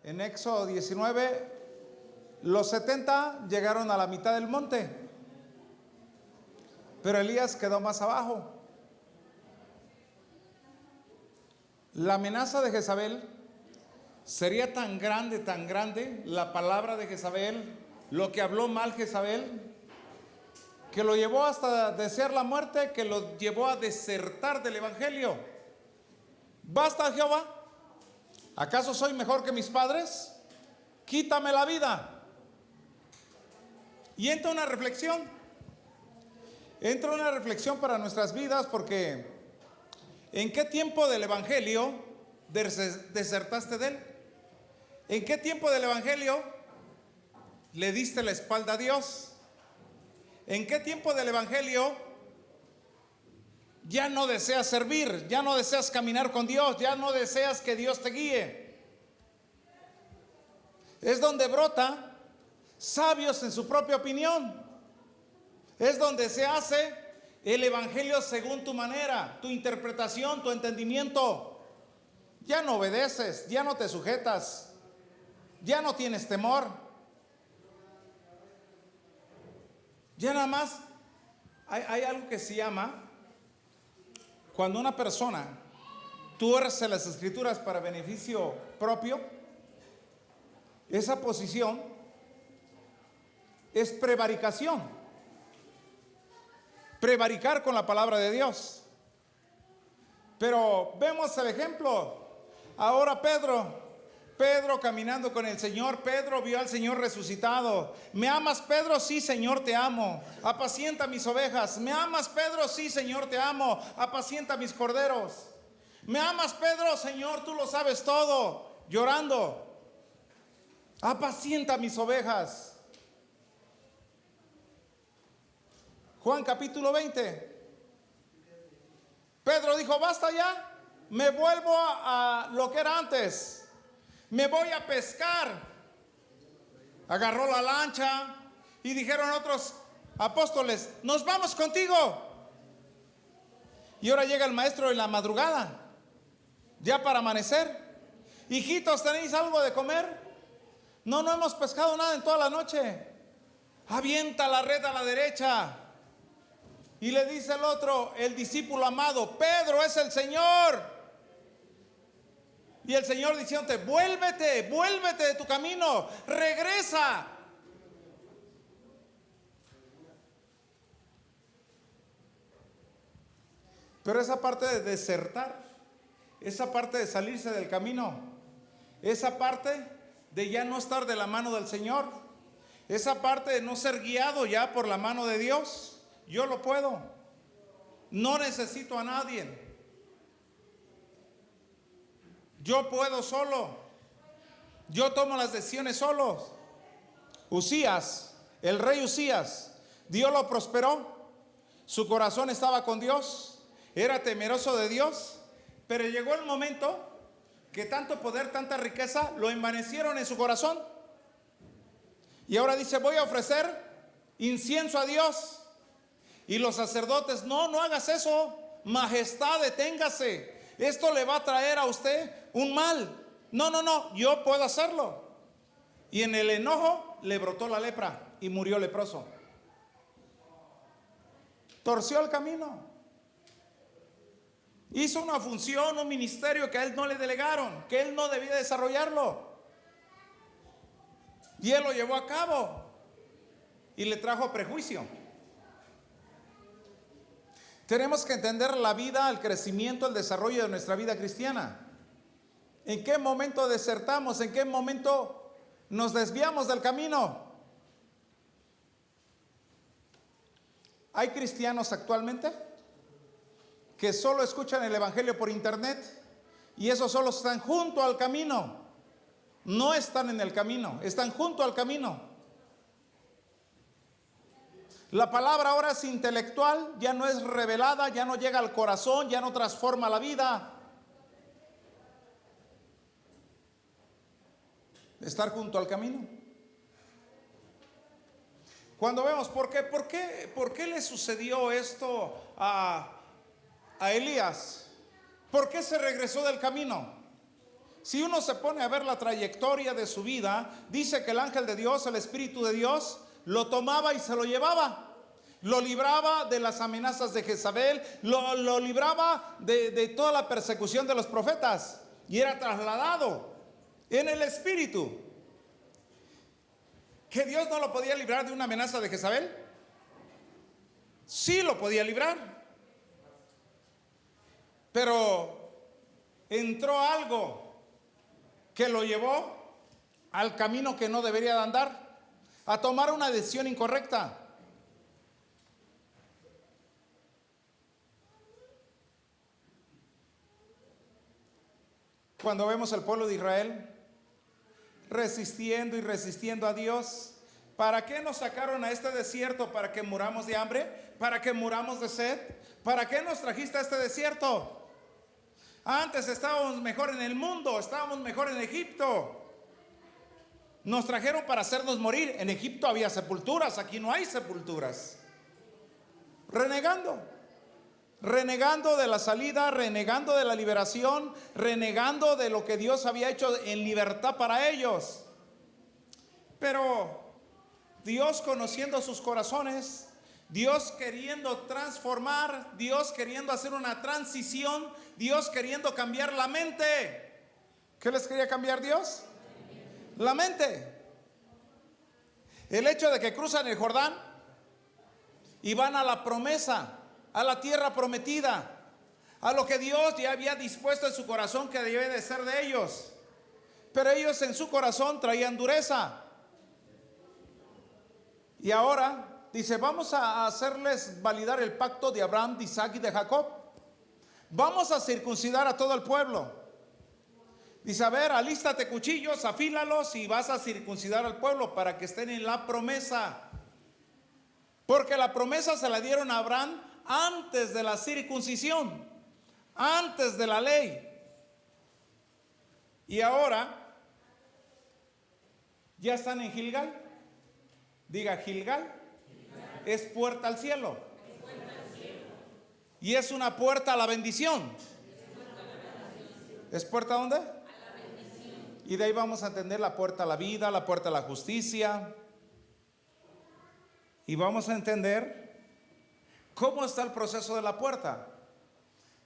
En Éxodo 19, los 70 llegaron a la mitad del monte, pero Elías quedó más abajo. La amenaza de Jezabel sería tan grande, la palabra de Jezabel, lo que habló mal Jezabel, que lo llevó hasta desear la muerte, que lo llevó a desertar del evangelio. ¿Basta, Jehová? ¿Acaso soy mejor que mis padres? Quítame la vida. Y entra una reflexión. Entra una reflexión para nuestras vidas, porque ¿en qué tiempo del evangelio desertaste de él? ¿En qué tiempo del evangelio le diste la espalda a Dios? ¿En qué tiempo del evangelio ya no deseas servir, ya no deseas caminar con Dios, ya no deseas que Dios te guíe? Es donde brota sabios en su propia opinión. Es donde se hace el evangelio según tu manera, tu interpretación, tu entendimiento. Ya no obedeces, ya no te sujetas, ya no tienes temor. Ya nada más hay algo que se llama, cuando una persona tuerce las escrituras para beneficio propio, esa posición es prevaricación. Prevaricar con la palabra de Dios. Pero vemos el ejemplo. Ahora Pedro caminando con el Señor, Pedro vio al Señor resucitado. ¿Me amas, Pedro? Sí, Señor, te amo. Apacienta mis ovejas. ¿Me amas, Pedro? Sí, Señor, te amo. Apacienta mis corderos. ¿Me amas, Pedro? Señor, tú lo sabes todo. Llorando. Apacienta mis ovejas. Juan capítulo 20. Pedro dijo: basta ya. Me vuelvo a lo que era antes. Me voy a pescar. Agarró la lancha y dijeron otros apóstoles: nos vamos contigo. Y ahora llega el maestro en la madrugada, ya para amanecer. Hijitos, ¿tenéis algo de comer? No hemos pescado nada en toda la noche. Avienta la red a la derecha. Y le dice el otro, el discípulo amado: Pedro, es el Señor. Y el Señor diciéndote: vuélvete de tu camino, regresa. Pero esa parte de desertar, esa parte de salirse del camino, esa parte de ya no estar de la mano del Señor, esa parte de no ser guiado ya por la mano de Dios, yo lo puedo. No necesito a nadie. Yo puedo solo. Yo tomo las decisiones solo. Usías, el rey Usías, Dios lo prosperó. Su corazón estaba con Dios. Era temeroso de Dios. Pero llegó el momento que tanto poder, tanta riqueza lo envanecieron en su corazón. Y ahora dice: voy a ofrecer incienso a Dios. Y los sacerdotes: no hagas eso. Majestad, deténgase. Esto le va a traer a usted un mal. No, yo puedo hacerlo. Y en el enojo le brotó la lepra y murió leproso. Torció el camino. Hizo una función, un ministerio que a él no le delegaron, que él no debía desarrollarlo. Y él lo llevó a cabo y le trajo prejuicio. Tenemos que entender la vida, el crecimiento, el desarrollo de nuestra vida cristiana. ¿En qué momento desertamos? ¿En qué momento nos desviamos del camino? Hay cristianos actualmente que solo escuchan el evangelio por internet, y esos solo están junto al camino. No están en el camino, están junto al camino. La palabra ahora es intelectual, ya no es revelada, ya no llega al corazón, ya no transforma la vida. Estar junto al camino. Cuando vemos ¿por qué le sucedió esto a Elías? ¿Por qué se regresó del camino? Si uno se pone a ver la trayectoria de su vida, dice que el ángel de Dios, el Espíritu de Dios, lo tomaba y se lo llevaba. Lo libraba de las amenazas de Jezabel, lo libraba de toda la persecución de los profetas. Y era trasladado en el Espíritu. ¿Que Dios no lo podía librar de una amenaza de Jezabel? Sí lo podía librar. Pero entró algo que lo llevó al camino que no debería de andar, a tomar una decisión incorrecta. Cuando vemos al pueblo de Israel resistiendo y resistiendo a Dios, ¿para qué nos sacaron a este desierto? ¿Para que muramos de hambre? ¿Para que muramos de sed? ¿Para qué nos trajiste a este desierto? Antes estábamos mejor en el mundo, estábamos mejor en Egipto. Nos trajeron para hacernos morir. En Egipto había sepulturas, aquí no hay sepulturas. Renegando de la salida, renegando de la liberación, renegando de lo que Dios había hecho en libertad para ellos. Pero Dios, conociendo sus corazones, Dios queriendo transformar, Dios queriendo hacer una transición, Dios queriendo cambiar la mente. ¿Qué les quería cambiar Dios? La mente. El hecho de que cruzan el Jordán y van a la promesa, a la tierra prometida, a lo que Dios ya había dispuesto en su corazón que debe de ser de ellos. Pero ellos en su corazón traían dureza. Y ahora dice, vamos a hacerles validar el pacto de Abraham, de Isaac y de Jacob. Vamos a circuncidar a todo el pueblo. Dice, a ver, alístate cuchillos, afílalos y vas a circuncidar al pueblo para que estén en la promesa. Porque la promesa se la dieron a Abraham antes de la circuncisión, antes de la ley. Y ahora ya están en Gilgal. Diga, Gilgal es puerta al cielo. Y es una puerta a la bendición. ¿Es puerta a dónde? A la bendición. Y de ahí vamos a entender la puerta a la vida, la puerta a la justicia. Y vamos a entender ¿cómo está el proceso de la puerta?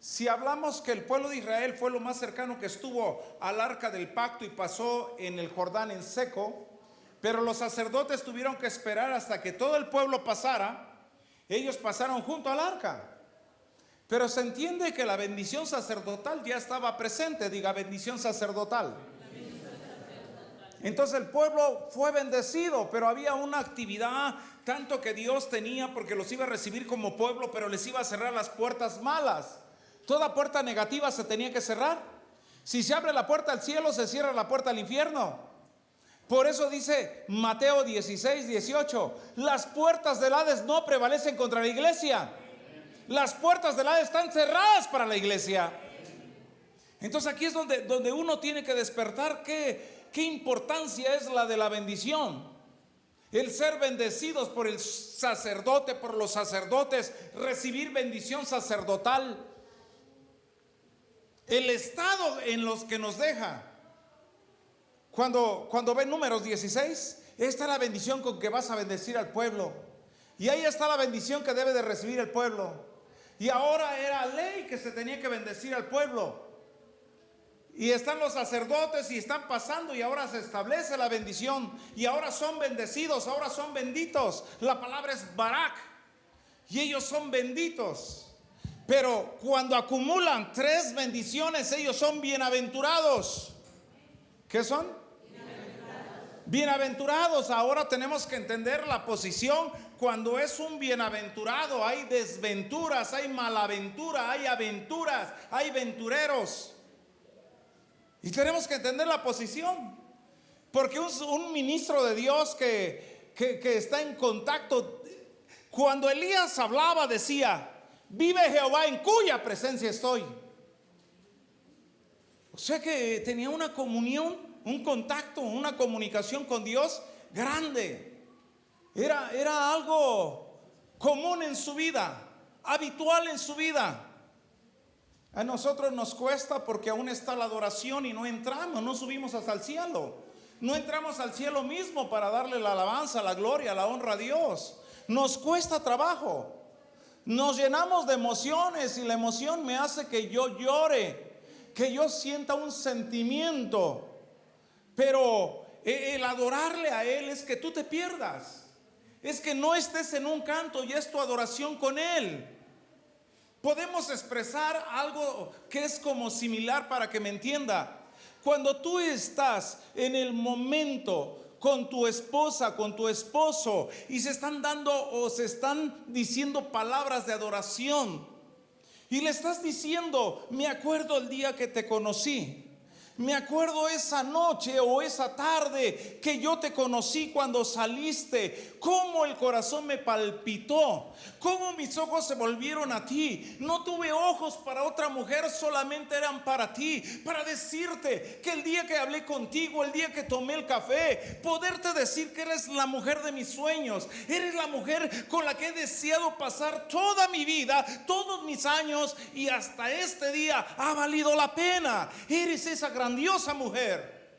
Si hablamos que el pueblo de Israel fue lo más cercano que estuvo al arca del pacto y pasó en el Jordán en seco, pero los sacerdotes tuvieron que esperar hasta que todo el pueblo pasara. Ellos pasaron junto al arca. Pero se entiende que la bendición sacerdotal ya estaba presente. Diga, bendición sacerdotal. Entonces el pueblo fue bendecido, pero había una actividad tanto que Dios tenía, porque los iba a recibir como pueblo, pero les iba a cerrar las puertas malas. Toda puerta negativa se tenía que cerrar. Si se abre la puerta al cielo, se cierra la puerta al infierno. Por eso dice Mateo 16:18, las puertas del Hades no prevalecen contra la iglesia. Las puertas del Hades están cerradas para la iglesia. Entonces aquí es donde uno tiene que despertar qué importancia es la de la bendición. El ser bendecidos por el sacerdote, por los sacerdotes, recibir bendición sacerdotal. El estado en los que nos deja. Cuando ven Números 16, esta es la bendición con que vas a bendecir al pueblo. Y ahí está la bendición que debe de recibir el pueblo. Y ahora era ley que se tenía que bendecir al pueblo. Y están los sacerdotes y están pasando y ahora se establece la bendición. Y ahora son bendecidos, ahora son benditos. La palabra es Barak. Y ellos son benditos. Pero cuando acumulan 3 bendiciones, ellos son bienaventurados. ¿Qué son? Bienaventurados. Ahora tenemos que entender la posición. Cuando es un bienaventurado, hay desventuras, hay malaventura, hay aventuras, hay ventureros. Y tenemos que entender la posición. Porque un ministro de Dios que está en contacto, cuando Elías hablaba decía, vive Jehová en cuya presencia estoy. O sea que tenía una comunión, un contacto, una comunicación con Dios grande. Era algo común en su vida, habitual en su vida. A nosotros nos cuesta porque aún está la adoración y no entramos, no subimos hasta el cielo. No entramos al cielo mismo para darle la alabanza, la gloria, la honra a Dios. Nos cuesta trabajo. Nos llenamos de emociones y la emoción me hace que yo llore, que yo sienta un sentimiento. Pero el adorarle a Él es que tú te pierdas. Es que no estés en un canto y es tu adoración con Él. Podemos expresar algo que es como similar para que me entienda. Cuando tú estás en el momento con tu esposa, con tu esposo, y se están dando o se están diciendo palabras de adoración, y le estás diciendo: me acuerdo el día que te conocí. Me acuerdo esa noche o esa tarde que yo te conocí cuando saliste, cómo el corazón me palpitó, cómo mis ojos se volvieron a ti. No tuve ojos para otra mujer, solamente eran para ti, para decirte que el día que hablé contigo, el día que tomé el café, poderte decir que eres la mujer de mis sueños, eres la mujer con la que he deseado pasar toda mi vida, todos mis años, y hasta este día ha valido la pena. Eres esa grandiosa mujer.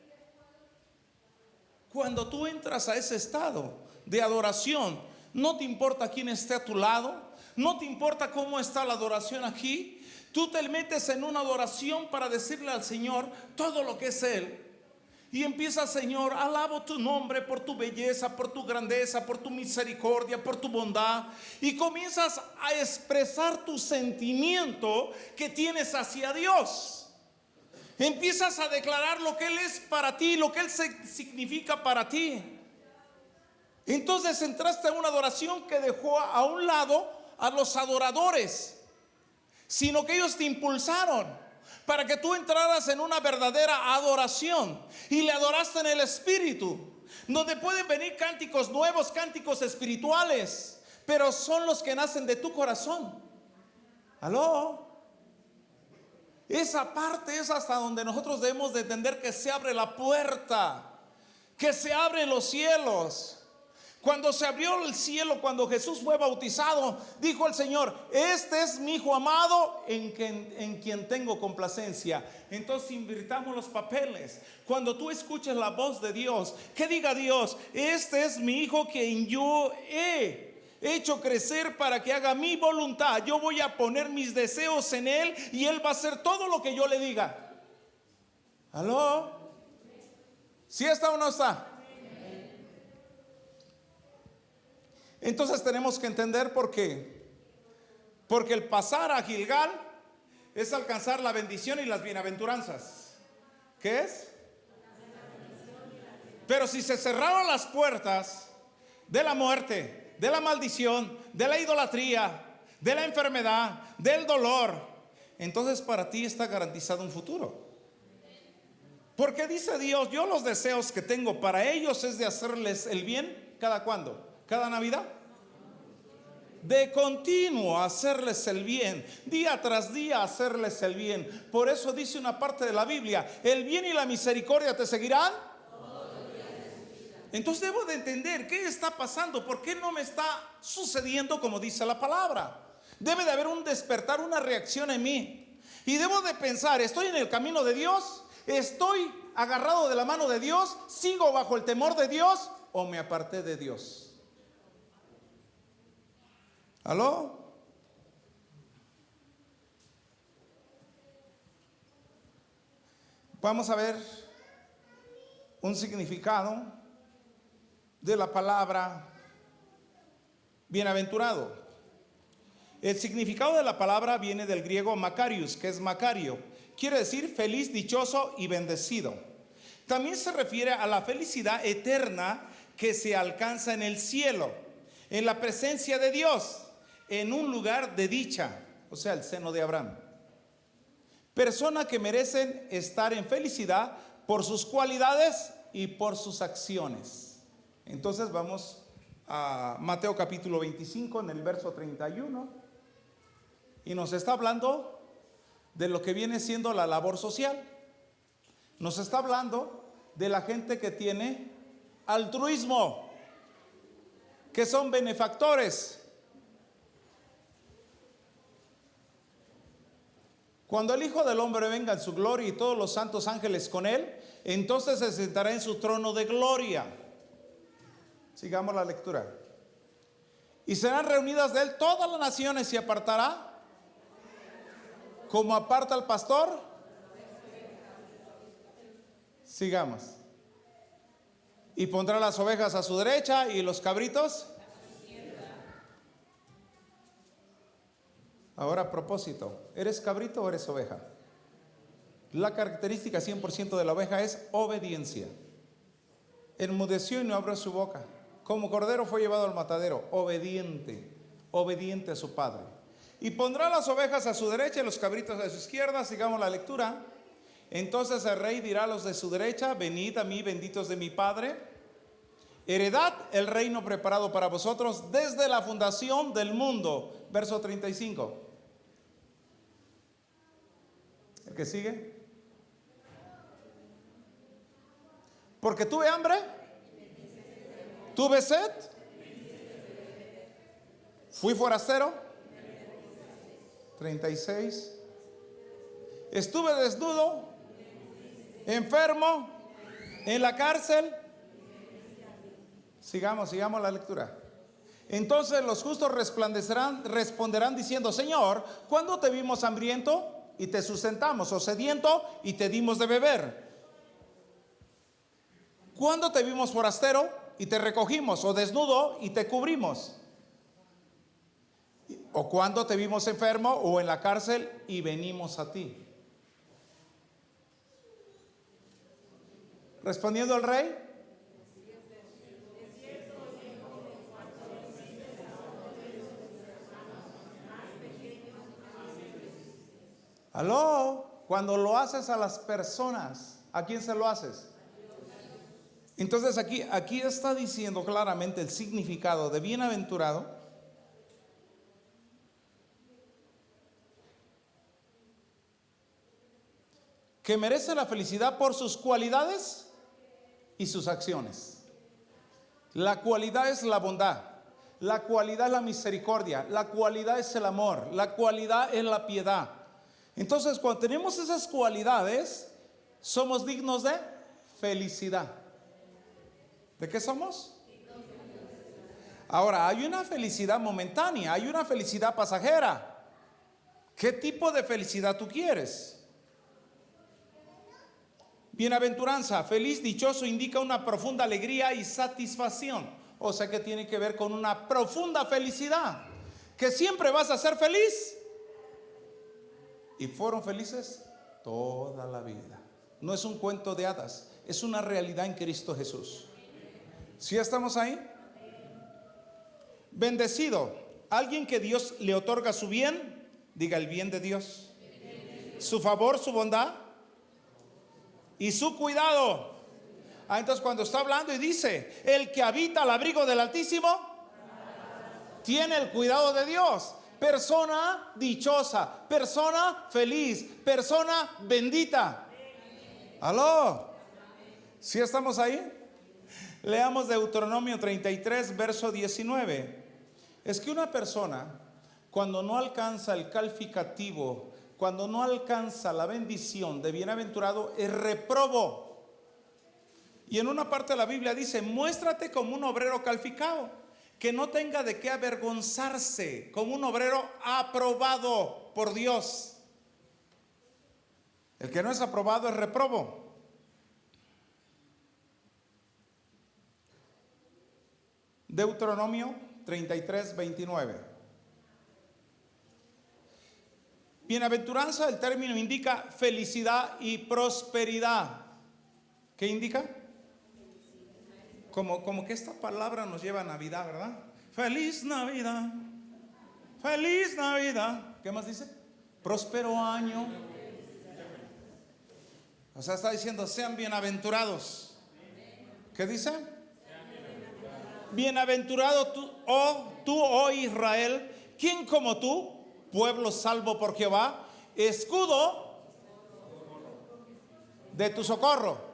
Cuando tú entras a ese estado de adoración, no te importa quién esté a tu lado, no te importa cómo está la adoración aquí. Tú te metes en una adoración para decirle al Señor todo lo que es Él. Y empieza: Señor, alabo tu nombre por tu belleza, por tu grandeza, por tu misericordia, por tu bondad. Y comienzas a expresar tu sentimiento que tienes hacia Dios. Empiezas a declarar lo que Él es para ti, lo que Él significa para ti. Entonces entraste a una adoración que dejó a un lado a los adoradores, sino que ellos te impulsaron para que tú entraras en una verdadera adoración y le adoraste en el Espíritu, donde pueden venir cánticos nuevos, cánticos espirituales, pero son los que nacen de tu corazón. ¿Aló? Esa parte es hasta donde nosotros debemos de entender que se abre la puerta, que se abren los cielos. Cuando se abrió el cielo, cuando Jesús fue bautizado, dijo el Señor: este es mi Hijo amado en quien tengo complacencia. Entonces invirtamos los papeles. Cuando tú escuches la voz de Dios, que diga Dios: este es mi Hijo quien yo he hecho crecer para que haga mi voluntad. Yo voy a poner mis deseos en Él y Él va a hacer todo lo que yo le diga. ¿Aló? ¿Sí está o no está? Entonces tenemos que entender por qué. Porque el pasar a Gilgal es alcanzar la bendición y las bienaventuranzas. ¿Qué es? Pero si se cerraron las puertas de la muerte, de la maldición, de la idolatría, de la enfermedad, del dolor, entonces para ti está garantizado un futuro. Porque dice Dios: yo los deseos que tengo para ellos es de hacerles el bien. ¿Cada cuándo? ¿Cada Navidad? De continuo hacerles el bien, día tras día hacerles el bien. Por eso dice una parte de la Biblia: el bien y la misericordia te seguirán. Entonces debo de entender qué está pasando, por qué no me está sucediendo como dice la palabra. Debe de haber un despertar, una reacción en mí. Y debo de pensar: ¿estoy en el camino de Dios? ¿Estoy agarrado de la mano de Dios? ¿Sigo bajo el temor de Dios? ¿O me aparté de Dios? ¿Aló? Vamos a ver un significado de la palabra bienaventurado. El significado de la palabra viene del griego Makarios, que es Macario. Quiere decir feliz, dichoso y bendecido. También se refiere a la felicidad eterna que se alcanza en el cielo, en la presencia de Dios, en un lugar de dicha, o sea, el seno de Abraham. Personas que merecen estar en felicidad por sus cualidades y por sus acciones. Entonces vamos a Mateo capítulo 25 en el verso 31 y nos está hablando de lo que viene siendo la labor social. Nos está hablando de la gente que tiene altruismo, que son benefactores. Cuando el Hijo del Hombre venga en su gloria y todos los santos ángeles con él, entonces se sentará en su trono de gloria. Sigamos la lectura. Y serán reunidas de él todas las naciones y apartará, como aparta al pastor. Sigamos. Y pondrá las ovejas a su derecha y los cabritos. Ahora a propósito, ¿eres cabrito o eres oveja? La característica 100% de la oveja es obediencia. Enmudeció y no abrió su boca. Como cordero fue llevado al matadero, obediente, obediente a su padre. Y pondrá las ovejas a su derecha y los cabritos a su izquierda. Sigamos la lectura. Entonces el rey dirá a los de su derecha: venid a mí, benditos de mi Padre, heredad el reino preparado para vosotros desde la fundación del mundo. Verso 35. ¿El que sigue? Porque tuve hambre, tuve sed, fui forastero. 36. Estuve desnudo, enfermo, en la cárcel. Sigamos la lectura. Entonces los justos responderán diciendo: Señor, ¿cuándo te vimos hambriento y te sustentamos, o sediento y te dimos de beber? ¿Cuándo te vimos forastero y te recogimos, o desnudo y te cubrimos? ¿O cuándo te vimos enfermo o en la cárcel y venimos a ti? Respondiendo el rey: aló, cuando lo haces a las personas, ¿a quién se lo haces? Entonces aquí está diciendo claramente el significado de bienaventurado. Que merece la felicidad por sus cualidades y sus acciones. La cualidad es la bondad, la cualidad es la misericordia, la cualidad es el amor, la cualidad es la piedad. Entonces, cuando tenemos esas cualidades, somos dignos de felicidad. ¿De qué somos? Ahora, hay una felicidad momentánea, hay una felicidad pasajera. ¿Qué tipo de felicidad tú quieres? Bienaventuranza, feliz, dichoso, indica una profunda alegría y satisfacción. O sea que tiene que ver con una profunda felicidad. Que siempre vas a ser feliz. Y fueron felices toda la vida. No es un cuento de hadas, es una realidad en Cristo Jesús. ¿Sí estamos ahí? Bendecido, alguien que Dios le otorga su bien. Diga: el bien de Dios, su favor, su bondad y su cuidado. Entonces cuando está hablando y dice: el que habita al abrigo del Altísimo tiene el cuidado de Dios. Persona dichosa, persona feliz, persona bendita. ¿Aló? ¿Sí estamos ahí? Leamos Deuteronomio 33, verso 19. Es que una persona, cuando no alcanza el calificativo, cuando no alcanza la bendición de bienaventurado, es reprobo. Y en una parte de la Biblia dice: muéstrate como un obrero calificado, que no tenga de qué avergonzarse, como un obrero aprobado por Dios. El que no es aprobado es reprobo. Deuteronomio 33, 29. Bienaventuranza, el término indica felicidad y prosperidad. ¿Qué indica? Como que esta palabra nos lleva a Navidad, ¿verdad? Feliz Navidad, feliz Navidad. ¿Qué más dice? Próspero año. O sea, está diciendo: sean bienaventurados. ¿Qué dice? Bienaventurado tú, oh Israel, ¿quién como tú, pueblo salvo por Jehová, escudo de tu socorro?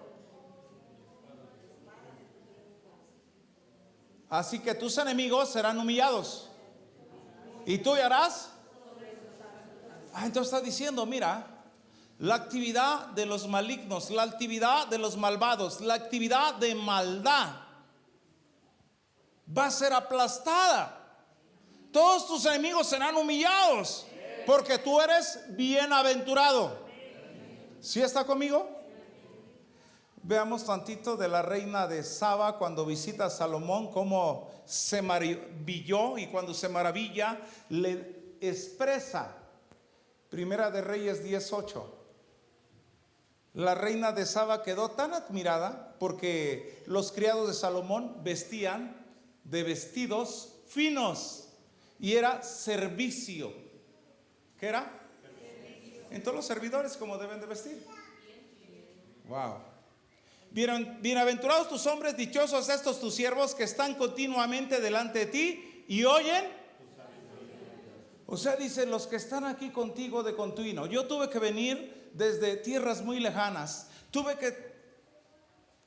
Así que tus enemigos serán humillados y tú harás Entonces está diciendo, mira, la actividad de los malignos, la actividad de los malvados, la actividad de maldad va a ser aplastada. Todos tus enemigos serán humillados, porque tú eres bienaventurado. ¿Sí está conmigo? Veamos tantito de la reina de Saba cuando visita a Salomón, cómo se maravilló, y cuando se maravilla le expresa. Primera de Reyes 10:8. La reina de Saba quedó tan admirada porque los criados de Salomón vestían de vestidos finos y era servicio. ¿Qué era? En todos los servidores como deben de vestir. Wow. Bienaventurados tus hombres, dichosos estos tus siervos que están continuamente delante de ti y oyen. O sea, dice, los que están aquí contigo de continuo. Yo tuve que venir desde tierras muy lejanas. Tuve que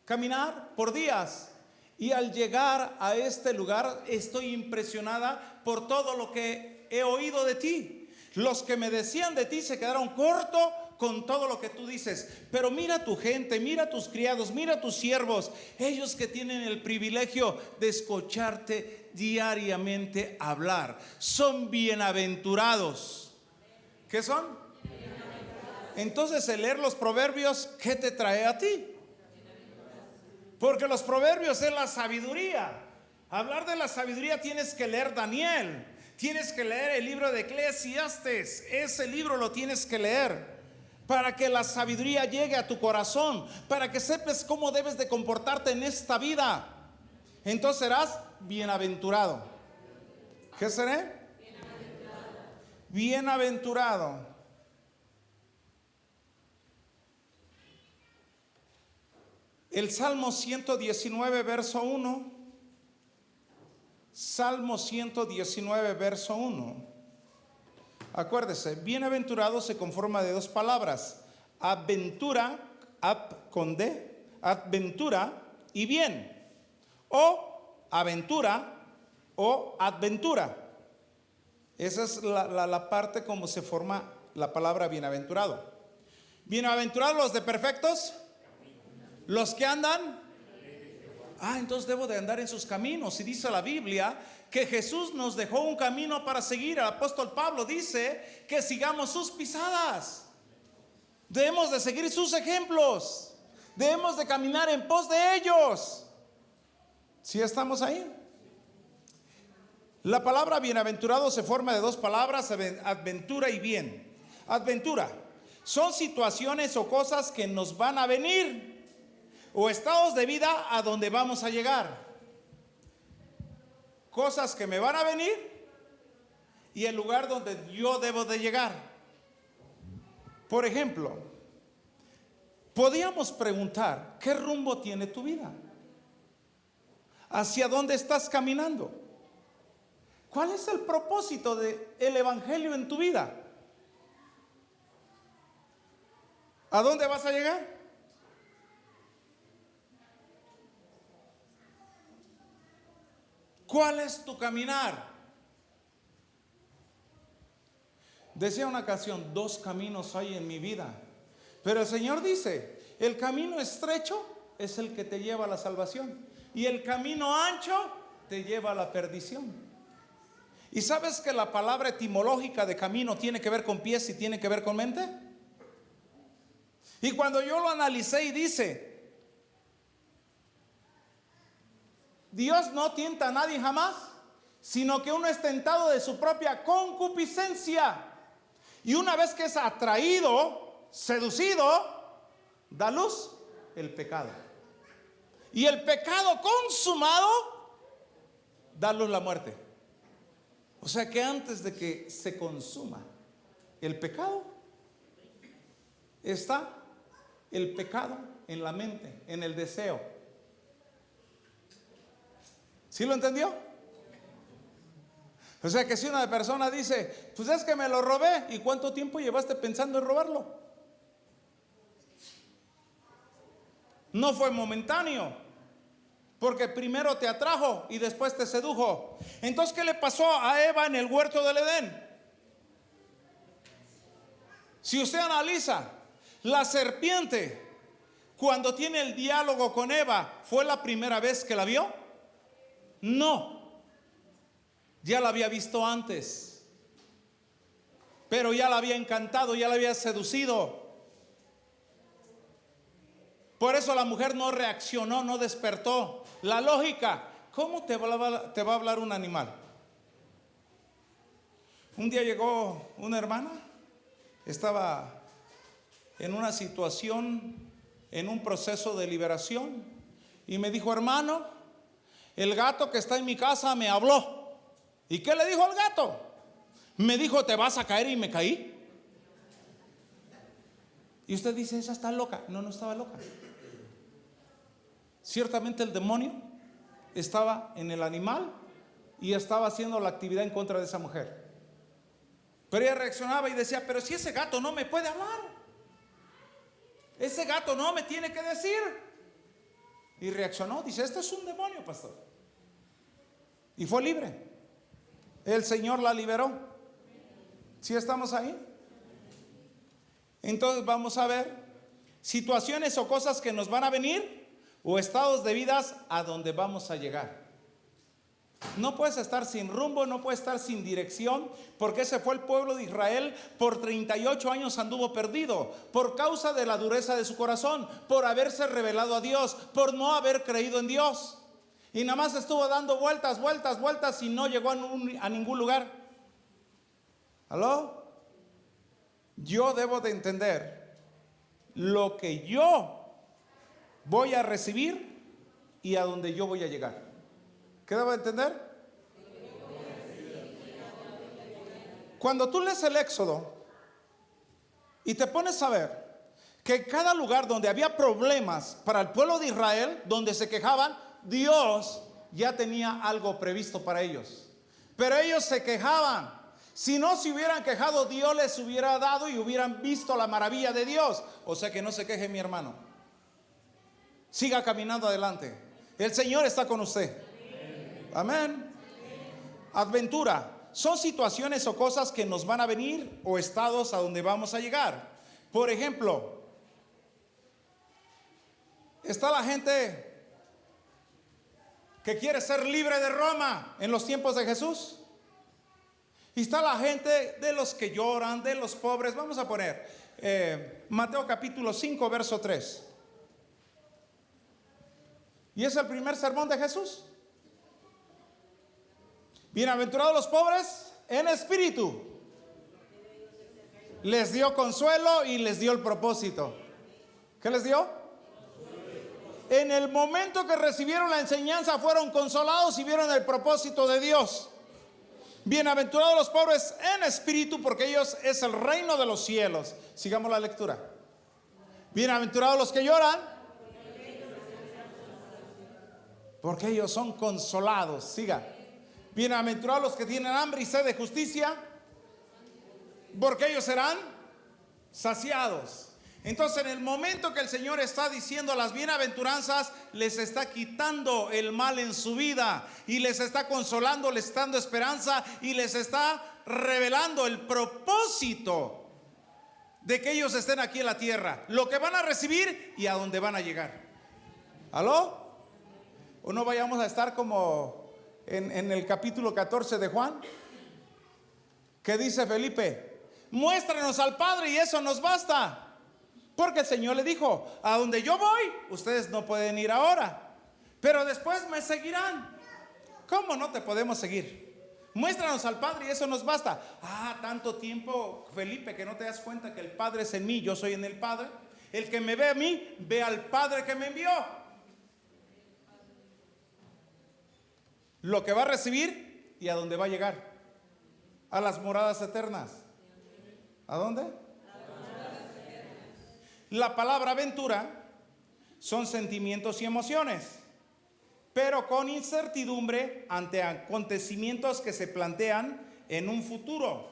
caminar por días. Y al llegar a este lugar estoy impresionada por todo lo que he oído de ti. Los que me decían de ti se quedaron cortos con todo lo que tú dices. Pero mira tu gente, mira tus criados, mira tus siervos. Ellos que tienen el privilegio de escucharte diariamente hablar. Son bienaventurados. ¿Qué son? Entonces el leer los proverbios, ¿qué te trae a ti? Porque los proverbios es la sabiduría. Hablar de la sabiduría tienes que leer Daniel. Tienes que leer el libro de Eclesiastes. Ese libro lo tienes que leer para que la sabiduría llegue a tu corazón, para que sepas cómo debes de comportarte en esta vida. Entonces serás bienaventurado. ¿Qué seré? Bienaventurado. El Salmo 119, verso 1. Salmo 119, verso 1. Acuérdese, bienaventurado se conforma de dos palabras. Aventura, con D, aventura y bien. O aventura o adventura. Esa es la parte como se forma la palabra bienaventurado. Bienaventurados los de perfectos, los que andan. Entonces debo de andar en sus caminos. Y dice la Biblia que Jesús nos dejó un camino para seguir. El apóstol Pablo dice que sigamos sus pisadas. Debemos de seguir sus ejemplos. Debemos de caminar en pos de ellos. ¿Sí estamos ahí? La palabra bienaventurado se forma de dos palabras, aventura y bien. Aventura son situaciones o cosas que nos van a venir, o estados de vida a donde vamos a llegar. Cosas que me van a venir y el lugar donde yo debo de llegar. Por ejemplo, podríamos preguntar, ¿qué rumbo tiene tu vida? ¿Hacia dónde estás caminando? ¿Cuál es el propósito del evangelio en tu vida? ¿A dónde vas a llegar? ¿Cuál es tu caminar? Decía una canción, dos caminos hay en mi vida. Pero el Señor dice, el camino estrecho es el que te lleva a la salvación. Y el camino ancho te lleva a la perdición. ¿Y sabes que la palabra etimológica de camino tiene que ver con pies y tiene que ver con mente? Y cuando yo lo analicé y dice, Dios no tienta a nadie jamás, sino que uno es tentado de su propia concupiscencia. Y una vez que es atraído, seducido, da luz el pecado. Y el pecado consumado da luz la muerte. O sea que antes de que se consuma el pecado, está el pecado en la mente, en el deseo. ¿Sí lo entendió? O sea que si una persona dice, pues es que me lo robé, ¿y cuánto tiempo llevaste pensando en robarlo? No fue momentáneo, porque primero te atrajo y después te sedujo. Entonces, ¿qué le pasó a Eva en el huerto del Edén? Si usted analiza, la serpiente, cuando tiene el diálogo con Eva, ¿fue la primera vez que la vio? No, ya la había visto antes, pero ya la había encantado, ya la había seducido. Por eso la mujer no reaccionó, no despertó. La lógica, ¿cómo te va a hablar un animal? Un día llegó una hermana, estaba en una situación, en un proceso de liberación, y me dijo: hermano, el gato que está en mi casa me habló. ¿Y qué le dijo al gato? Me dijo: te vas a caer, y me caí. Y usted dice: esa está loca. No, no estaba loca. Ciertamente el demonio estaba en el animal y estaba haciendo la actividad en contra de esa mujer. Pero ella reaccionaba y decía: pero si ese gato no me puede hablar, ese gato no me tiene que decir. Y reaccionó, dice: esto es un demonio, pastor. Y fue libre. El Señor la liberó. ¿Sí estamos ahí? Entonces vamos a ver situaciones o cosas que nos van a venir, o estados de vidas a donde vamos a llegar. No puedes estar sin rumbo, no puedes estar sin dirección, porque ese fue el pueblo de Israel. Por 38 años anduvo perdido, por causa de la dureza de su corazón, por haberse rebelado a Dios, por no haber creído en Dios. Y nada más estuvo dando vueltas, vueltas, vueltas, y no llegó a ningún lugar. ¿Aló? Yo debo de entender lo que yo voy a recibir y a donde yo voy a llegar. ¿Qué debo de entender? Cuando tú lees el Éxodo y te pones a ver que en cada lugar donde había problemas para el pueblo de Israel, donde se quejaban, Dios ya tenía algo previsto para ellos. Pero ellos se quejaban. Si no se hubieran quejado, Dios les hubiera dado y hubieran visto la maravilla de Dios. O sea que no se queje, mi hermano. Siga caminando adelante. El Señor está con usted. Amén. Adventura. Son situaciones o cosas que nos van a venir, o estados a donde vamos a llegar. Por ejemplo, está la gente que quiere ser libre de Roma en los tiempos de Jesús. Y está la gente de los que lloran, de los pobres. Vamos a poner Mateo capítulo 5, verso 3. Y es el primer sermón de Jesús. Bienaventurados los pobres en espíritu. Les dio consuelo y les dio el propósito. ¿Qué les dio? En el momento que recibieron la enseñanza, fueron consolados y vieron el propósito de Dios. Bienaventurados los pobres en espíritu, porque ellos es el reino de los cielos. Sigamos la lectura. Bienaventurados los que lloran, porque ellos son consolados. Siga. Bienaventurados los que tienen hambre y sed de justicia, porque ellos serán saciados. Entonces, en el momento que el Señor está diciendo las bienaventuranzas, les está quitando el mal en su vida y les está consolando, les está dando esperanza y les está revelando el propósito de que ellos estén aquí en la tierra, lo que van a recibir y a dónde van a llegar. ¿Aló? ¿O no vayamos a estar como en el capítulo 14 de Juan, que dice Felipe: muéstranos al Padre y eso nos basta? Porque el Señor le dijo: a donde yo voy, ustedes no pueden ir ahora, pero después me seguirán. ¿Cómo no te podemos seguir? Muéstranos al Padre y eso nos basta. Tanto tiempo, Felipe, que no te das cuenta que el Padre es en mí, yo soy en el Padre. El que me ve a mí, ve al Padre que me envió. Lo que va a recibir y a dónde va a llegar. A las moradas eternas. ¿A dónde? La palabra aventura son sentimientos y emociones, pero con incertidumbre ante acontecimientos que se plantean en un futuro.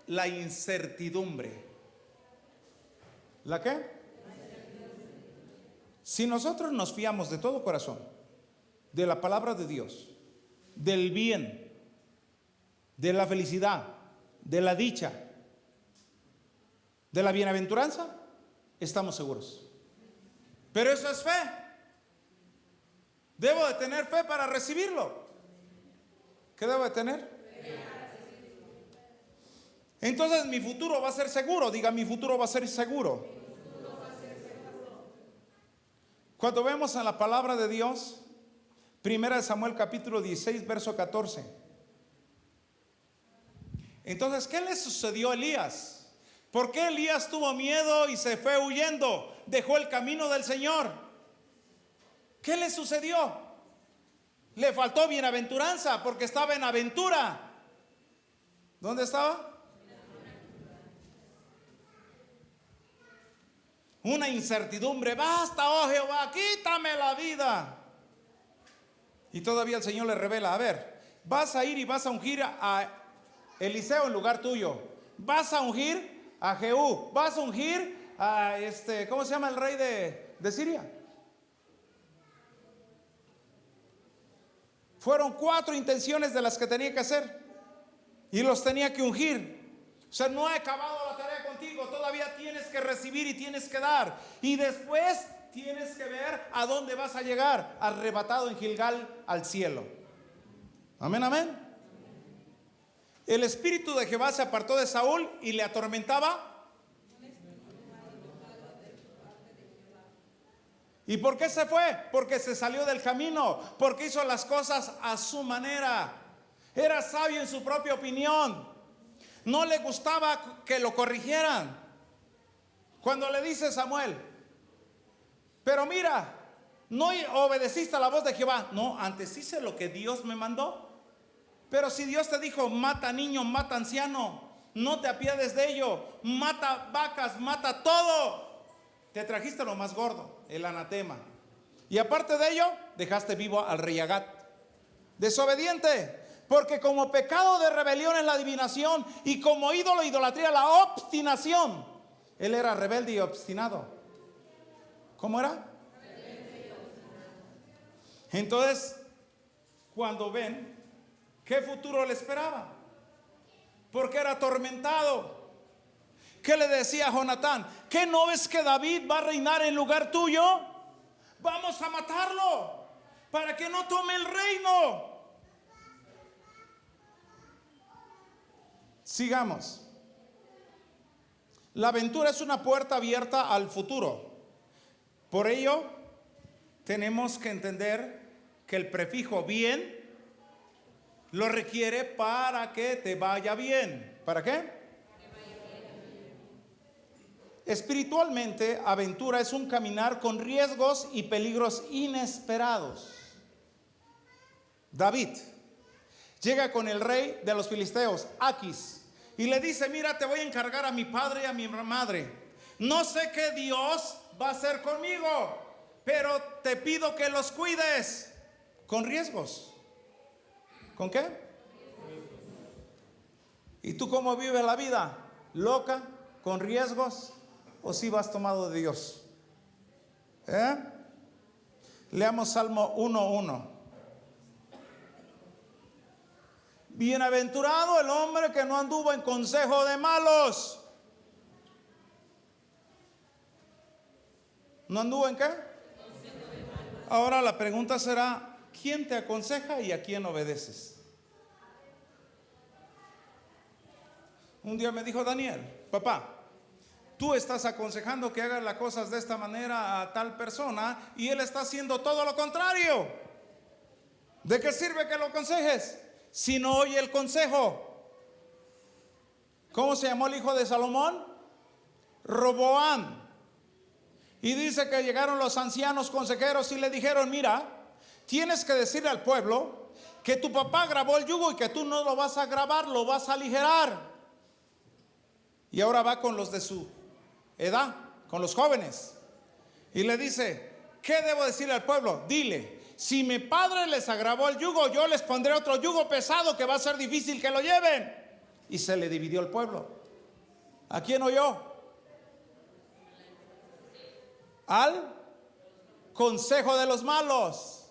La incertidumbre. ¿La qué? Si nosotros nos fiamos de todo corazón de la palabra de Dios, del bien, de la felicidad, de la dicha, de la bienaventuranza, estamos seguros. Pero eso es fe. Debo de tener fe para recibirlo. ¿Qué debo de tener? Entonces mi futuro va a ser seguro. Diga, mi futuro va a ser seguro. Cuando vemos en la palabra de Dios, 1 Samuel capítulo 16, verso 14. Entonces, ¿qué le sucedió a Elías? ¿Por qué Elías tuvo miedo y se fue huyendo? Dejó el camino del Señor. ¿Qué le sucedió? Le faltó bienaventuranza porque estaba en aventura. ¿Dónde estaba? Una incertidumbre. Basta, oh Jehová, quítame la vida. Y todavía el Señor le revela, a ver, vas a ir y vas a ungir a Eliseo en lugar tuyo. Vas a ungir a Jehú. Vas a ungir a ¿cómo se llama el rey de Siria? Fueron 4 intenciones de las que tenía que hacer. Y los tenía que ungir. O sea, no he acabado la tarea contigo. Todavía tienes que recibir y tienes que dar. Y después tienes que ver a dónde vas a llegar. Arrebatado en Gilgal al cielo. Amén, amén. El espíritu de Jehová se apartó de Saúl y le atormentaba. ¿Y por qué se fue? Porque se salió del camino. Porque hizo las cosas a su manera. Era sabio en su propia opinión. No le gustaba que lo corrigieran. Cuando le dice Samuel, pero mira, no obedeciste a la voz de Jehová. No, antes hice lo que Dios me mandó. Pero si Dios te dijo, mata niño, mata anciano, no te apiades de ello, mata vacas, mata todo, te trajiste lo más gordo, el anatema. Y aparte de ello, dejaste vivo al rey Agat. Desobediente. Porque como pecado de rebelión es la adivinación, y como ídolo, idolatría, la obstinación. Él era rebelde y obstinado. ¿Cómo era? Entonces, cuando ven, ¿qué futuro le esperaba? Porque era atormentado. ¿Qué le decía a Jonatán? ¿Qué no ves que David va a reinar en lugar tuyo? Vamos a matarlo para que no tome el reino. Sigamos. La aventura es una puerta abierta al futuro. Por ello, tenemos que entender que el prefijo bien lo requiere para que te vaya bien. ¿Para qué? Espiritualmente, aventura es un caminar con riesgos y peligros inesperados. David llega con el rey de los filisteos, Aquis, y le dice, mira, te voy a encargar a mi padre y a mi madre. No sé qué Dios va a hacer conmigo, pero te pido que los cuides. Con riesgos. ¿Con qué? ¿Y tú cómo vives la vida? ¿Loca? ¿Con riesgos? ¿O si vas tomado de Dios? Leamos Salmo 1:1. Bienaventurado el hombre que no anduvo en consejo de malos. ¿No anduvo en qué? Ahora la pregunta será, ¿quién te aconseja y a quién obedeces? Un día me dijo Daniel, papá, tú estás aconsejando que hagas las cosas de esta manera a tal persona y él está haciendo todo lo contrario. ¿De qué sirve que lo aconsejes si no oye el consejo? ¿Cómo se llamó el hijo de Salomón? Roboam. Y dice que llegaron los ancianos consejeros y le dijeron, mira, tienes que decirle al pueblo que tu papá grabó el yugo y que tú no lo vas a grabar, lo vas a aligerar. Y ahora va con los de su edad, con los jóvenes, y le dice, ¿qué debo decirle al pueblo? Dile, si mi padre les agravó el yugo, yo les pondré otro yugo pesado que va a ser difícil que lo lleven. Y se le dividió el pueblo. ¿A quién oyó? Al consejo de los malos.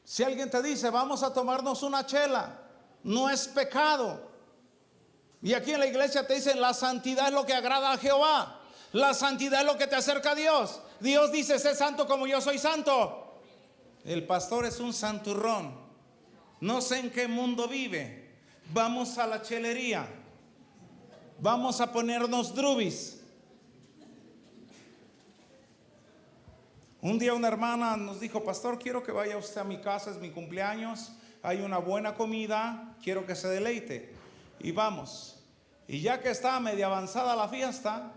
Si alguien te dice, vamos a tomarnos una chela, no es pecado. Y aquí en la iglesia te dicen, la santidad es lo que agrada a Jehová. La santidad es lo que te acerca a Dios. Dios dice, sé santo como yo soy santo. El pastor es un santurrón. No sé en qué mundo vive. Vamos a la chelería. Vamos a ponernos drubis. Un día una hermana nos dijo, pastor, quiero que vaya usted a mi casa, es mi cumpleaños, hay una buena comida, quiero que se deleite. Y vamos. Y ya que estaba media avanzada la fiesta,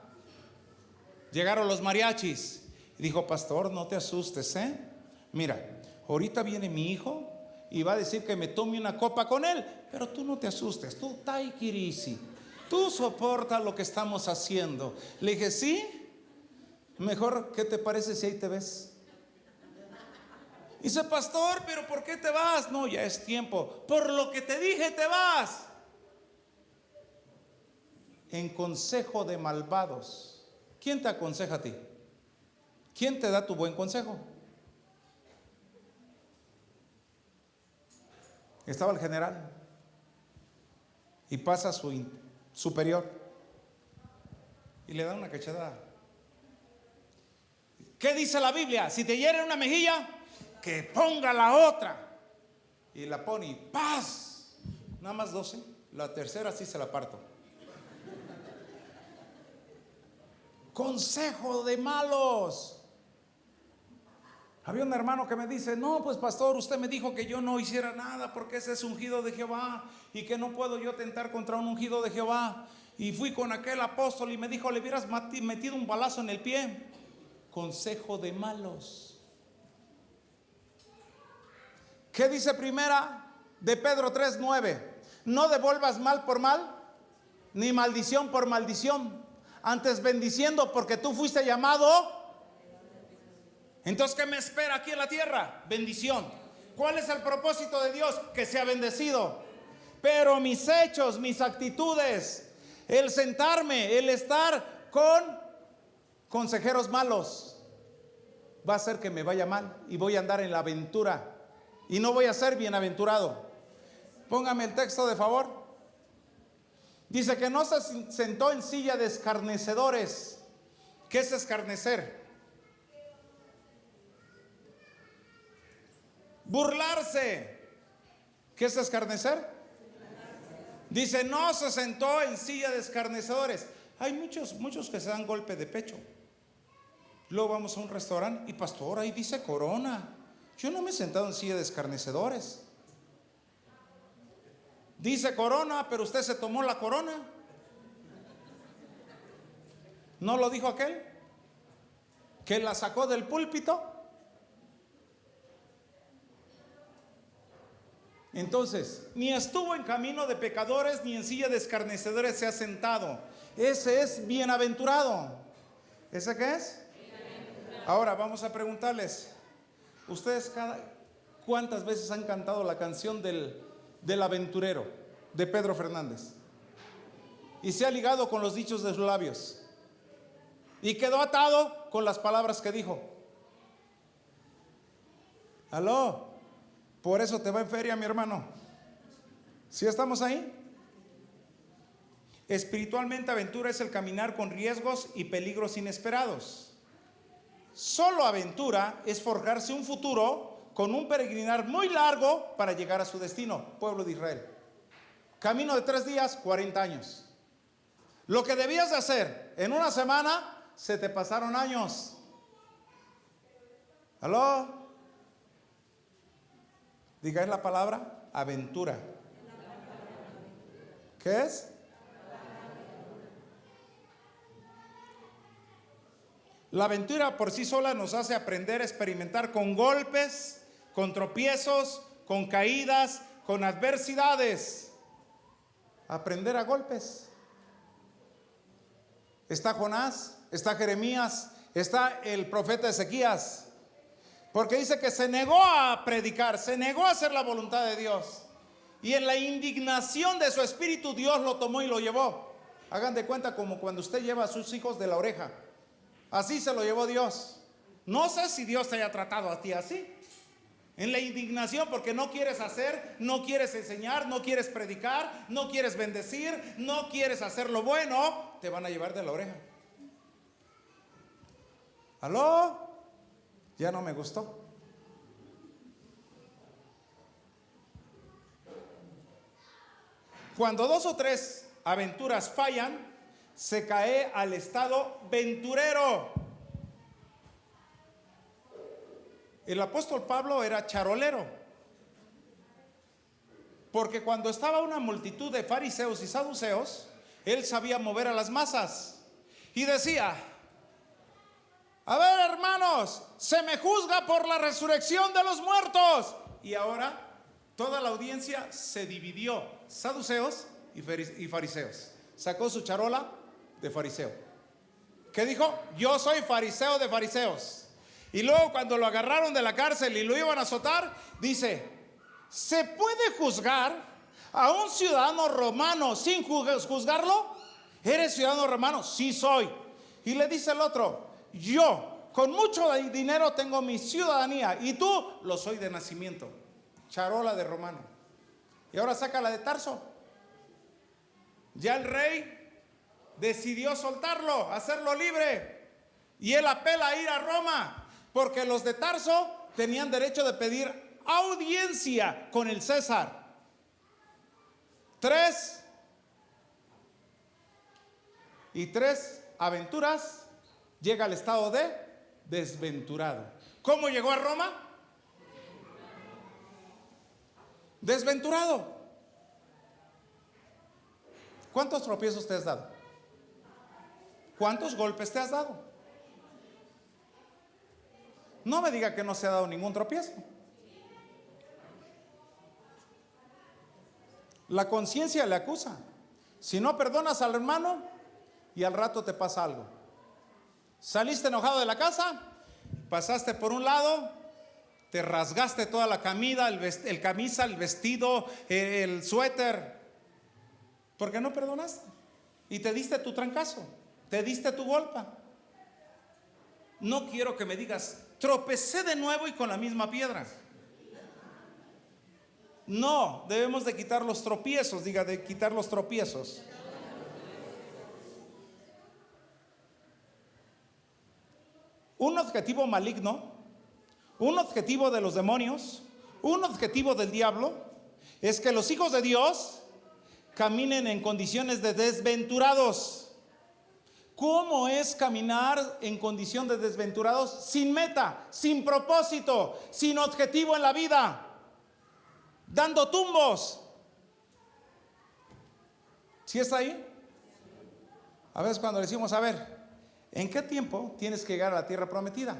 llegaron los mariachis. Y dijo, pastor, no te asustes, mira, ahorita viene mi hijo y va a decir que me tome una copa con él, pero tú no te asustes, tú taikirisi, tú soporta lo que estamos haciendo. Le dije, sí. Mejor, ¿qué te parece si ahí te ves? Dice, pastor, pero ¿por qué te vas? No, ya es tiempo. Por lo que te dije, te vas. En consejo de malvados. ¿Quién te aconseja a ti? ¿Quién te da tu buen consejo? Estaba el general y pasa su superior y le da una cachada. ¿Qué dice la Biblia? Si te hieren una mejilla, que ponga la otra. Y la pone y ¡paz! Nada más 12. La tercera sí se la parto. Consejo de malos. Había un hermano que me dice, no, pues pastor, usted me dijo que yo no hiciera nada porque ese es ungido de Jehová y que no puedo yo tentar contra un ungido de Jehová. Y fui con aquel apóstol y me dijo, le hubieras metido un balazo en el pie. Consejo de malos. ¿Qué dice primera de Pedro 3:9? No devuelvas mal por mal, ni maldición por maldición, antes bendiciendo, porque tú fuiste llamado. Entonces, ¿qué me espera aquí en la tierra? Bendición. ¿Cuál es el propósito de Dios? Que sea bendecido. Pero mis hechos, mis actitudes, el sentarme, el estar con consejeros malos, va a hacer que me vaya mal y voy a andar en la aventura y no voy a ser bienaventurado. Póngame el texto de favor. Dice que no se sentó en silla de escarnecedores. ¿Qué es escarnecer? Burlarse. ¿Qué es escarnecer? Dice, no se sentó en silla de escarnecedores. Hay muchos que se dan golpe de pecho. Luego vamos a un restaurante y pastor, ahí dice Corona. Yo no me he sentado en silla de escarnecedores. Dice Corona, pero usted se tomó la Corona. ¿No lo dijo aquel que la sacó del púlpito? Entonces, ni estuvo en camino de pecadores, ni en silla de escarnecedores se ha sentado. Ese es bienaventurado. ¿Ese qué es? Ahora vamos a preguntarles, ¿ustedes cuántas veces han cantado la canción del aventurero de Pedro Fernández? Y se ha ligado con los dichos de sus labios y quedó atado con las palabras que dijo. ¿Aló? Por eso te va en feria, mi hermano. ¿Sí estamos ahí? Espiritualmente, aventura es el caminar con riesgos y peligros inesperados. Solo aventura es forjarse un futuro con un peregrinar muy largo para llegar a su destino, pueblo de Israel. Camino de 3 días, 40 años. Lo que debías de hacer en una semana, se te pasaron años. ¿Aló? Diga, es la palabra aventura. ¿Qué es? La aventura por sí sola nos hace aprender a experimentar con golpes, con tropiezos, con caídas, con adversidades. Aprender a golpes. Está Jonás, está Jeremías, está el profeta Ezequías. Porque dice que se negó a predicar, se negó a hacer la voluntad de Dios. Y en la indignación de su espíritu Dios lo tomó y lo llevó. Hagan de cuenta como cuando usted lleva a sus hijos de la oreja. Así se lo llevó Dios. No sé si Dios te haya tratado a ti así. En la indignación porque no quieres hacer, no quieres enseñar, no quieres predicar, no quieres bendecir, no quieres hacer lo bueno, te van a llevar de la oreja. ¿Aló? Ya no me gustó. Cuando 2 o 3 aventuras fallan, se cae al estado venturero. El apóstol Pablo era charolero, porque cuando estaba una multitud de fariseos y saduceos, él sabía mover a las masas y decía: a ver, hermanos, se me juzga por la resurrección de los muertos. Y ahora toda la audiencia se dividió, saduceos y fariseos. Sacó su charola de fariseo. ¿Qué dijo? Yo soy fariseo de fariseos. Y luego cuando lo agarraron de la cárcel y lo iban a azotar, dice: ¿se puede juzgar a un ciudadano romano sin juzgarlo? ¿Eres ciudadano romano? Sí soy. Y le dice el otro: yo con mucho dinero tengo mi ciudadanía y tú lo soy de nacimiento. Charola de romano. Y ahora saca la de Tarso. Ya el rey decidió soltarlo, hacerlo libre, y él apela a ir a Roma, porque los de Tarso tenían derecho de pedir audiencia con el César. 3 aventuras, llega al estado de desventurado. ¿Cómo llegó a Roma? Desventurado. ¿Cuántos tropiezos te has dado? ¿Cuántos golpes te has dado? No me diga que no se ha dado ningún tropiezo. La conciencia le acusa. Si no perdonas al hermano, y al rato te pasa algo. Saliste enojado de la casa, pasaste por un lado, te rasgaste toda la camisa, el vestido, el suéter, porque no perdonaste. Y te diste tu trancazo, te diste tu golpe. No quiero que me digas: tropecé de nuevo y con la misma piedra. No, debemos de quitar los tropiezos. Diga, de quitar los tropiezos. Un objetivo maligno, un objetivo de los demonios, un objetivo del diablo es que los hijos de Dios caminen en condiciones de desventurados. ¿Cómo es caminar en condición de desventurados? Sin meta, sin propósito, sin objetivo en la vida, dando tumbos. ¿Sí está ahí? A veces cuando decimos: a ver, ¿en qué tiempo tienes que llegar a la tierra prometida?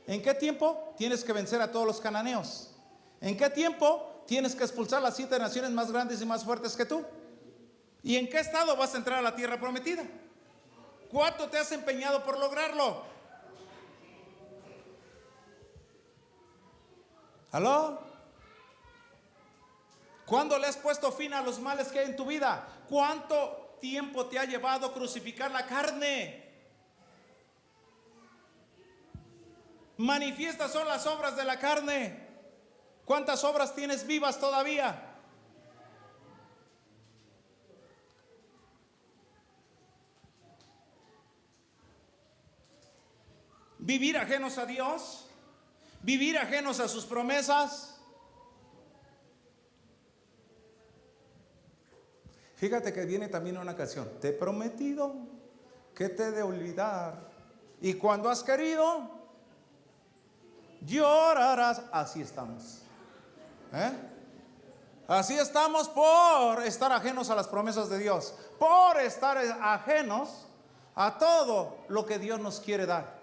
¿En qué tiempo tienes que vencer a todos los cananeos? ¿En qué tiempo tienes que expulsar las 7 naciones más grandes y más fuertes que tú? ¿Y en qué estado vas a entrar a la tierra prometida? ¿Cuánto te has empeñado por lograrlo? ¿Aló? ¿Cuándo le has puesto fin a los males que hay en tu vida? ¿Cuánto tiempo te ha llevado crucificar la carne? Manifiestas son las obras de la carne. ¿Cuántas obras tienes vivas todavía? Vivir ajenos a Dios, vivir ajenos a sus promesas. Fíjate que viene también una canción: te he prometido que te he de olvidar, y cuando has querido llorarás. Así estamos, así estamos por estar ajenos a las promesas de Dios, por estar ajenos a todo lo que Dios nos quiere dar.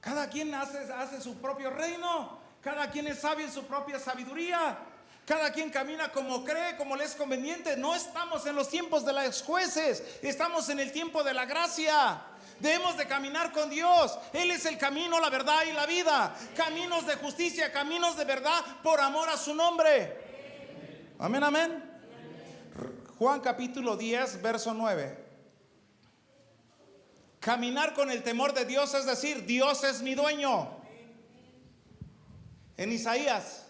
Cada quien hace su propio reino. Cada quien es sabio en su propia sabiduría. Cada quien camina como cree, como le es conveniente. No estamos en los tiempos de los jueces, estamos en el tiempo de la gracia. Debemos de caminar con Dios. Él es el camino, la verdad y la vida. Caminos de justicia, caminos de verdad, por amor a su nombre. Amén, amén. Juan capítulo 10, verso 9. Caminar con el temor de Dios es decir: Dios es mi dueño. En Isaías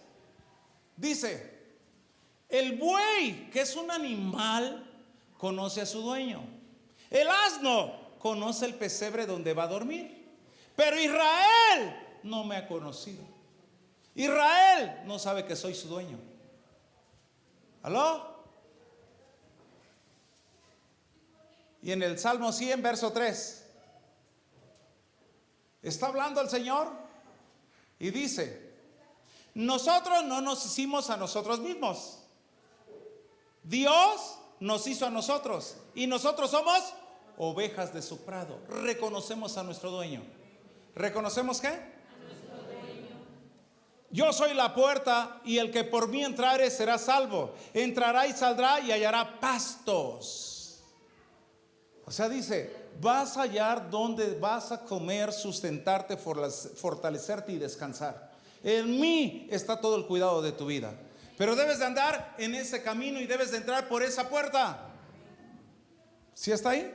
dice: el buey, que es un animal, conoce a su dueño. El asno conoce el pesebre donde va a dormir. Pero Israel no me ha conocido. Israel no sabe que soy su dueño. ¿Aló? Y en el Salmo 100, verso 3, está hablando el Señor y dice: nosotros no nos hicimos a nosotros mismos. Dios nos hizo a nosotros y nosotros somos ovejas de su prado. Reconocemos a nuestro dueño. ¿Reconocemos qué? A nuestro dueño. Yo soy la puerta, y el que por mí entrare será salvo. Entrará y saldrá y hallará pastos. O sea, dice, vas a hallar donde vas a comer, sustentarte, fortalecerte y descansar. En mí está todo el cuidado de tu vida. Pero debes de andar en ese camino y debes de entrar por esa puerta. ¿Sí está ahí?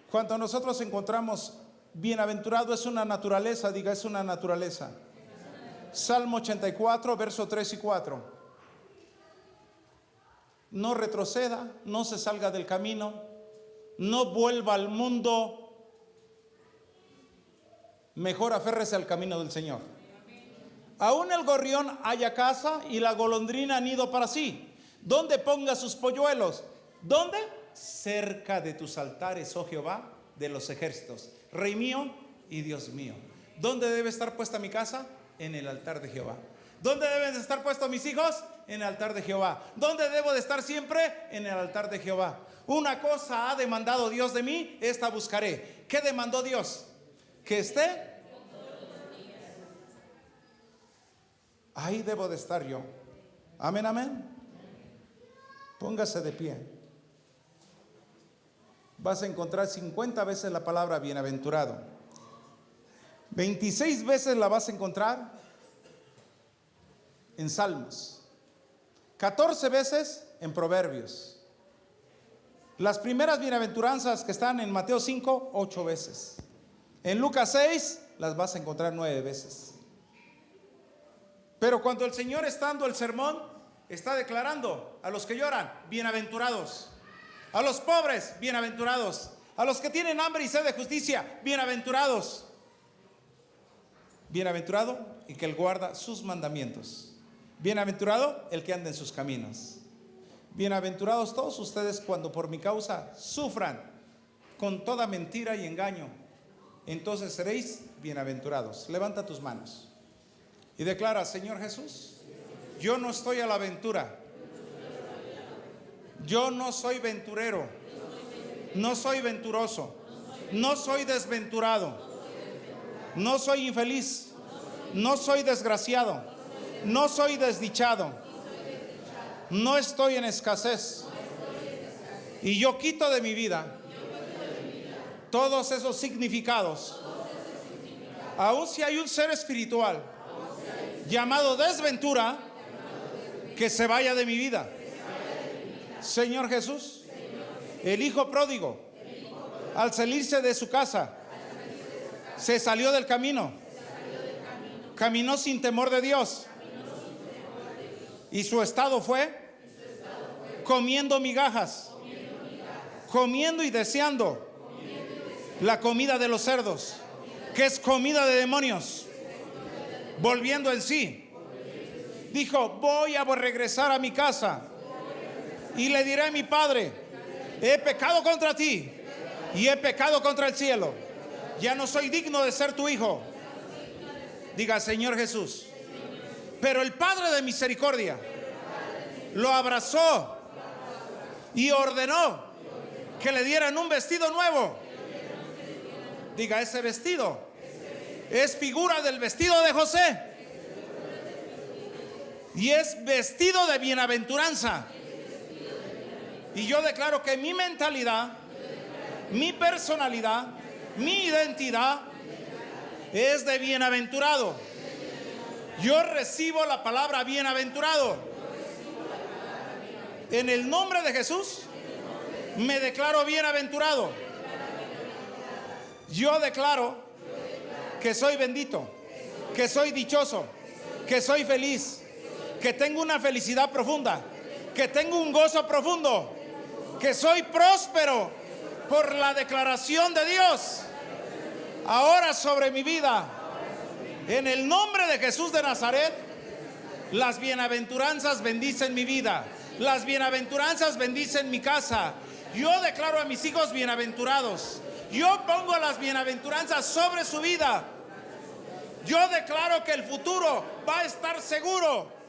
Cuando nosotros encontramos bienaventurado, es una naturaleza, diga, es una naturaleza. Salmo 84, verso 3 y 4. No retroceda, no se salga del camino, no vuelva al mundo. Mejor aférrese al camino del Señor. Aún el gorrión halla casa y la golondrina nido para sí, donde ponga sus polluelos. ¿Dónde? Cerca de tus altares, oh Jehová de los ejércitos, Rey mío y Dios mío. ¿Dónde debe estar puesta mi casa? En el altar de Jehová. ¿Dónde deben de estar puestos mis hijos? En el altar de Jehová. ¿Dónde debo de estar siempre? En el altar de Jehová. Una cosa ha demandado Dios de mí, esta buscaré. ¿Qué demandó Dios? Que esté. Ahí debo de estar yo. Amén, amén. Póngase de pie. Vas a encontrar 50 veces la palabra bienaventurado. 26 veces la vas a encontrar en Salmos. 14 veces en Proverbios. Las primeras bienaventuranzas que están en Mateo 5, 8 veces. En Lucas 6 las vas a encontrar 9 veces. Pero cuando el Señor está dando el sermón, está declarando a los que lloran, bienaventurados. A los pobres, bienaventurados. A los que tienen hambre y sed de justicia, bienaventurados. Bienaventurado el que guarda sus mandamientos. Bienaventurado el que anda en sus caminos. Bienaventurados todos ustedes cuando por mi causa sufran con toda mentira y engaño. Entonces seréis bienaventurados. Levanta tus manos y declara: Señor Jesús, yo no estoy a la aventura. Yo no soy venturero. No soy venturoso. No soy desventurado. No soy infeliz. No soy desgraciado. No soy desdichado. No estoy en escasez. Y yo quito de mi vida todos esos significados. Aun si hay un ser espiritual llamado desventura, que se vaya de mi vida. Señor Jesús, el hijo pródigo, al salirse de su casa, se salió del camino, caminó sin temor de Dios, y su estado fue comiendo migajas, comiendo y deseando la comida de los cerdos, que es comida de demonios. Volviendo en sí, dijo: voy a regresar a mi casa y le diré a mi padre: he pecado contra ti y he pecado contra el cielo. Ya no soy digno de ser tu hijo. Diga: Señor Jesús. Pero el Padre de misericordia lo abrazó y ordenó que le dieran un vestido nuevo. Diga: ese vestido es figura del vestido de José y es vestido de bienaventuranza. Y yo declaro que mi mentalidad, mi personalidad, mi identidad es de bienaventurado. Yo recibo la palabra bienaventurado. En el nombre de Jesús me declaro bienaventurado. Yo declaro que soy bendito, que soy dichoso, que soy feliz, que tengo una felicidad profunda, que tengo un gozo profundo, que soy próspero por la declaración de Dios ahora sobre mi vida. En el nombre de Jesús de Nazaret, las bienaventuranzas bendicen mi vida, las bienaventuranzas bendicen mi casa. Yo declaro a mis hijos bienaventurados. Yo pongo las bienaventuranzas sobre su vida. Yo declaro que el futuro va a estar seguro.